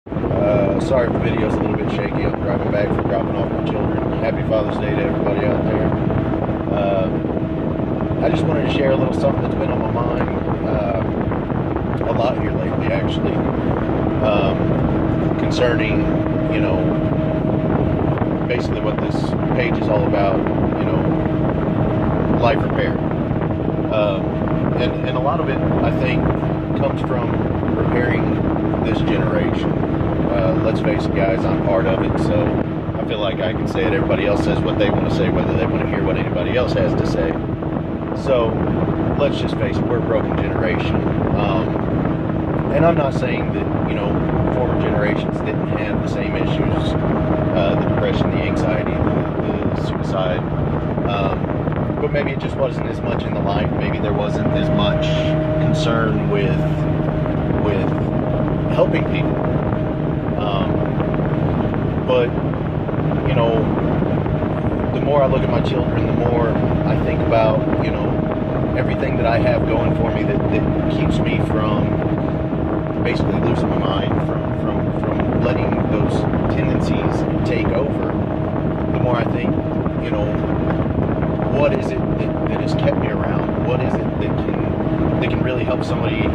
Sorry if the video's a little bit shaky. I'm driving back from dropping off my children. Happy Father's Day to everybody out there. I just wanted to share a little something that's been on my mind a lot here lately, actually, concerning, basically what this page is all about, life repair. And a lot of it, I think, comes from repairing this generation. Let's face it, guys, I'm part of it, so I feel like I can say it. Everybody else says what they want to say, whether they want to hear what anybody else has to say. So let's just face it, we're a broken generation. And I'm not saying that, former generations didn't have the same issues, the depression, the anxiety, the suicide, but maybe it just wasn't as much in the light. Maybe there wasn't as much concern with helping people. But, the more I look at my children, the more I think about, everything that I have going for me that keeps me from basically losing my mind, from letting those tendencies take over. The more I think, what is it that has kept me around? What is it that can really help somebody,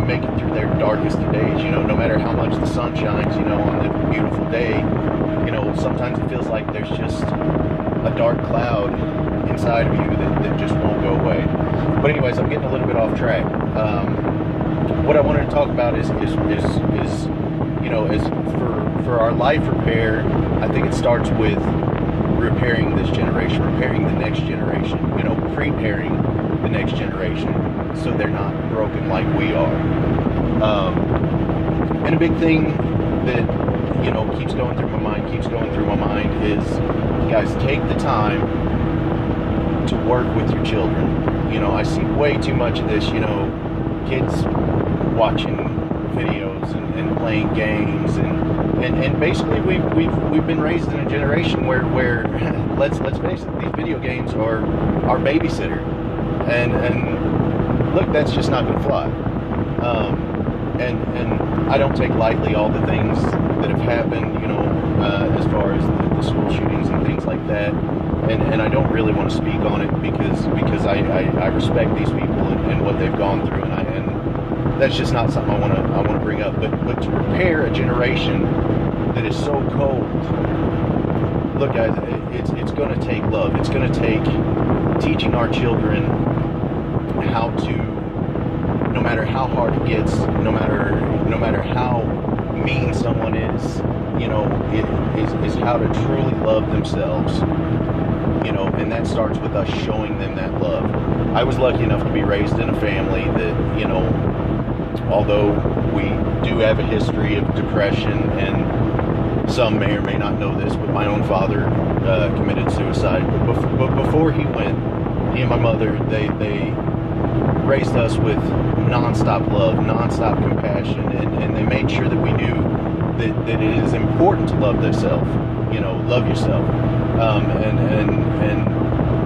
make it through their darkest of days? No matter how much the sun shines, on the beautiful day, sometimes it feels like there's just a dark cloud inside of you that just won't go away. But anyways, I'm getting a little bit off track. What I wanted to talk about is for our life repair, I think it starts with repairing this generation, repairing the next generation, preparing the next generation so they're not broken like we are. And a big thing that, keeps going through my mind is, guys, take the time to work with your children. I see way too much of this, kids watching videos and playing games and basically we've been raised in a generation where let's face it, these video games are our babysitter, and look, that's just not gonna fly. And I don't take lightly all the things that have happened, as far as the school shootings and things like that. And I don't really want to speak on it because I respect these people and what they've gone through, and that's just not something I want to bring up. But to repair a generation that is so cold, look, guys, it's going to take love. It's going to take teaching our children how to, no matter how hard it gets, no matter how mean someone is, is how to truly love themselves. And that starts with us showing them that love. I was lucky enough to be raised in a family that, although we do have a history of depression, and some may or may not know this, but my own father committed suicide. But before he went, he and my mother, they raised us with nonstop love, nonstop compassion, and they made sure that we knew that it is important to love thyself. Love yourself, and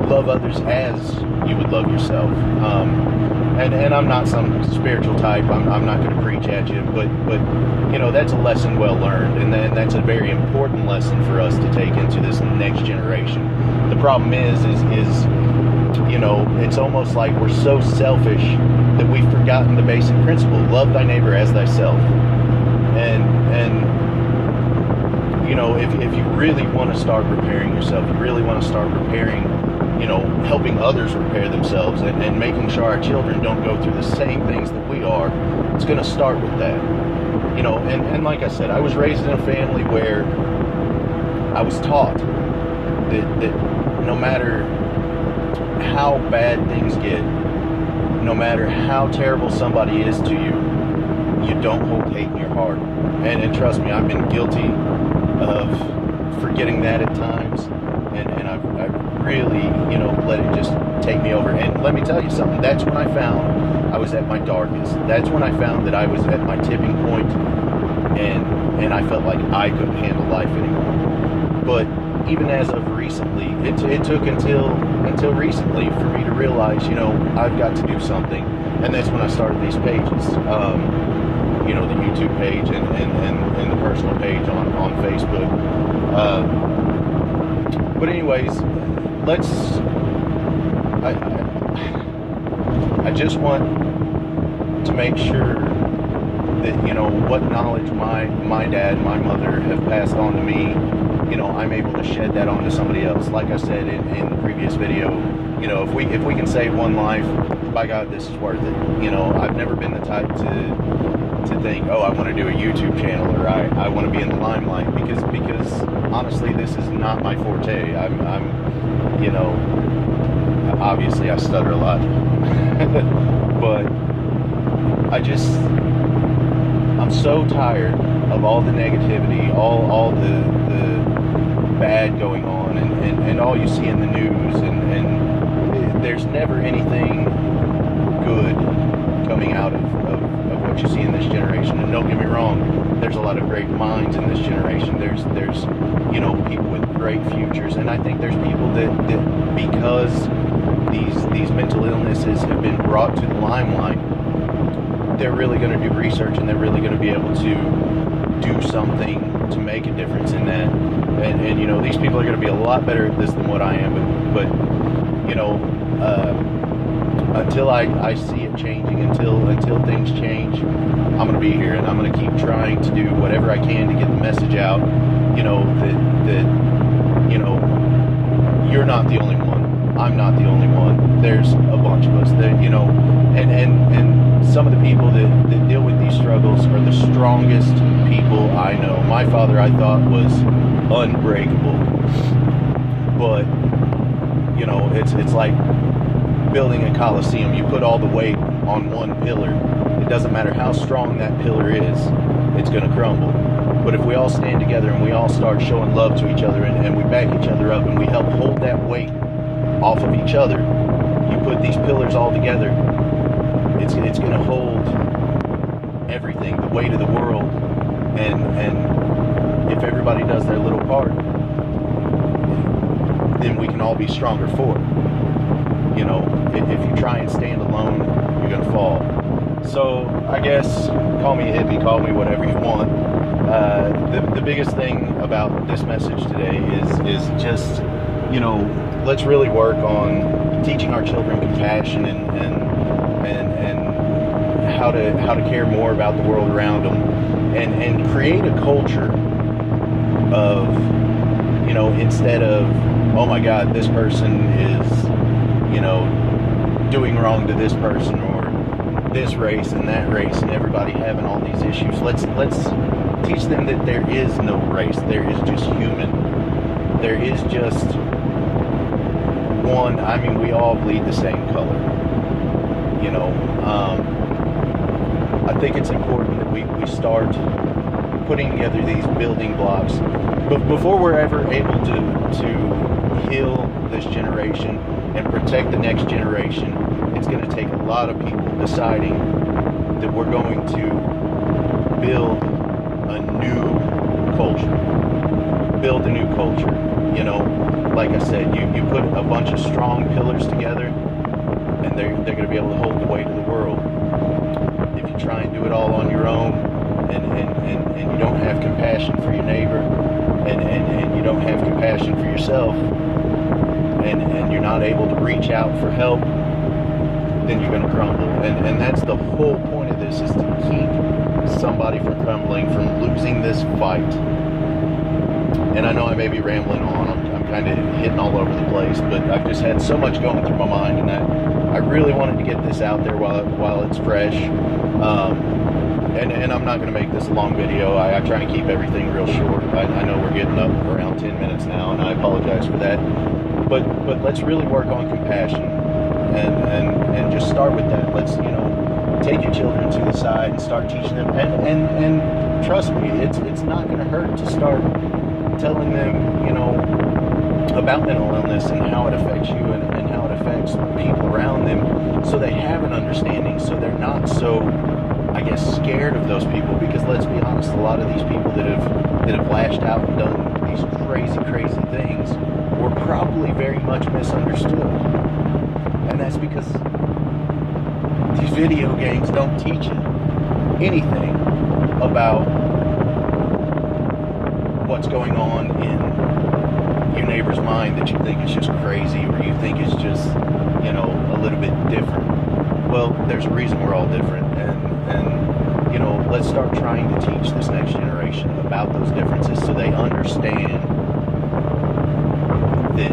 love others as you would love yourself. And I'm not some spiritual type. I'm not going to preach at you, but that's a lesson well learned, and that's a very important lesson for us to take into this next generation. The problem is it's almost like we're so selfish that we've forgotten the basic principle: love thy neighbor as thyself. And if you really want to start repairing yourself, you really want to start repairing, helping others repair themselves, and making sure our children don't go through the same things that we are, it's going to start with that. And like I said, I was raised in a family where I was taught that no matter how bad things get, no matter how terrible somebody is to you, you don't hold hate in your heart. And trust me, I've been guilty of forgetting that at times, and I've really, let it just take me over. And let me tell you something, that's when I found I was at my darkest. That's when I found that I was at my tipping point, and I felt like I couldn't handle life anymore. But even as of recently, it took until recently for me to realize, I've got to do something. And that's when I started these pages, the YouTube page and on Facebook. But anyways, I just want to make sure that, you know, what knowledge my dad, my mother have passed on to me, you know, I'm able to shed that onto somebody else. Like I said in the previous video, you know, if we can save one life, by God, this is worth it. You know, I've never been the type to think, oh, I want to do a YouTube channel, or I want to be in the limelight, because honestly, this is not my forte. I'm you know, obviously I stutter a lot, but I'm so tired of all the negativity, all the bad going on, and all you see in the news, and there's never anything good coming out of what you see in this generation. And don't get me wrong, there's a lot of great minds in this generation. There's you know, people with great futures, and I think there's people that because these mental illnesses have been brought to the limelight, they're really going to do research, and they're really going to be able to do something to make a difference in that. And you know, these people are going to be a lot better at this than what I am, but you know, until I see it changing, until things change, I'm going to be here, and I'm going to keep trying to do whatever I can to get the message out, you know, that you know, you're not the only one. I'm not the only one. There's a bunch of us that, you know, and some of the people that deal with these struggles are the strongest people I know. My father, I thought, was unbreakable, but you know, it's like building a coliseum. You put all the weight on one pillar. It doesn't matter how strong that pillar is, it's going to crumble. But if we all stand together and we all start showing love to each other, and we back each other up, and we help hold that weight off of each other, you put these pillars all together, it's going to hold everything, the weight of the world. And if everybody does their little part, then we can all be stronger for it. You know, if you try and stand alone, you're going to fall. So I guess, call me a hippie, call me whatever you want. The biggest thing about this message today is just, you know, let's really work on teaching our children compassion and how to care more about the world around them, and create a culture of, you know, instead of, oh my God, this person is, you know, doing wrong to this person, or this race and that race, and everybody having all these issues. Let's teach them that there is no race. There is just human. There is just one. I mean, we all bleed the same color. You know, I think it's important that we start putting together these building blocks. But before we're ever able to heal this generation and protect the next generation, it's going to take a lot of people deciding that we're going to build a new culture. Build a new culture. You know, like I said, you put a bunch of strong pillars together, and they're going to be able to hold the weight of the world. If you try and do it all on your own, and you don't have compassion for your neighbor, and you don't have compassion for yourself, and you're not able to reach out for help, then you're going to crumble. And that's the whole point of this, is to keep somebody from crumbling, from losing this fight. And I know I may be rambling on. I'm kind of hitting all over the place, but I've just had so much going through my mind, and I really wanted to get this out there while it's fresh. And I'm not going to make this a long video. I try and keep everything real short. I know we're getting up around 10 minutes now, and I apologize for that. But let's really work on compassion, and just start with that. Let's, you know, take your children to the side and start teaching them. And trust me, it's not going to hurt to start telling them, you know, about mental illness and how it affects you and how it affects people around them, so they have an understanding, so they're not so, I guess, scared of those people. Because let's be honest, a lot of these people that have lashed out and done these crazy things were probably very much misunderstood. And that's because these video games don't teach you anything about what's going on in your neighbor's mind that you think is just crazy, or you think is just, you know, a little bit different. Well, there's a reason we're all different, and you know, let's start trying to teach this next generation about those differences so they understand that,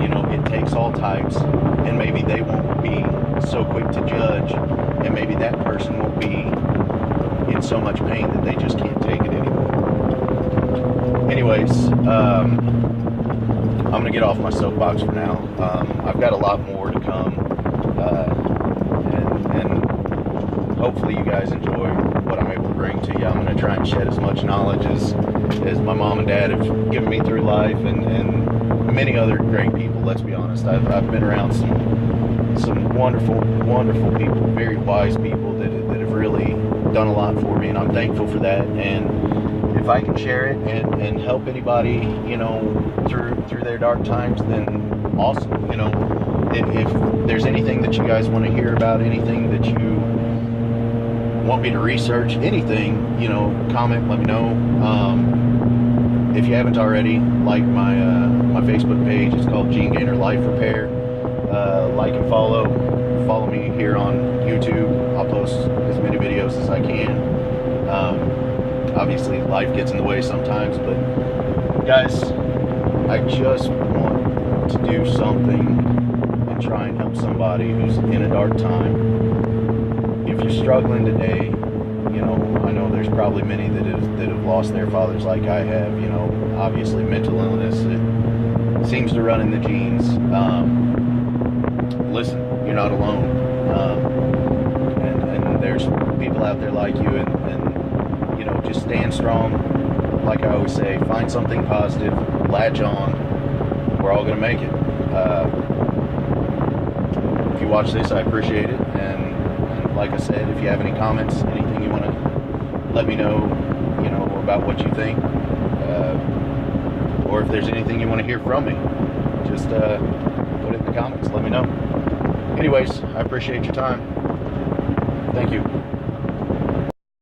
you know, it takes all types, and maybe they won't be so quick to judge, and maybe that person won't be in so much pain that they just can't take it anymore. Anyways, I'm going to get off my soapbox for now. I've got a lot more to come, and hopefully you guys enjoy what I'm able to bring to you. I'm going to try and shed as much knowledge as my mom and dad have given me through life, and many other great people. Let's be honest, I've been around some wonderful people, very wise people that have really done a lot for me, and I'm thankful for that. And if I can share it and help anybody, you know, through their dark times, then awesome. You know, if there's anything that you guys want to hear about, anything that you want me to research, anything, you know, comment, let me know. If you haven't already, like my Facebook page. It's called Gene Gainer Life Repair. Like and follow me here on YouTube. I'll post as many videos as I can. Obviously life gets in the way sometimes, but guys, I just want to do something and try and help somebody who's in a dark time. If you're struggling today, you know, I know there's probably many that have lost their fathers like I have. You know, obviously mental illness, it seems to run in the genes. Listen, you're not alone, and there's people out there like you, and you know, just stand strong. Like I always say, find something positive, latch on. We're all gonna make it. If you watch this, I appreciate it, and like I said, if you have any comments, anything you want to let me know, you know, about what you think, or if there's anything you want to hear from me, just put it in the comments, let me know. Anyways, I appreciate your time. Thank you.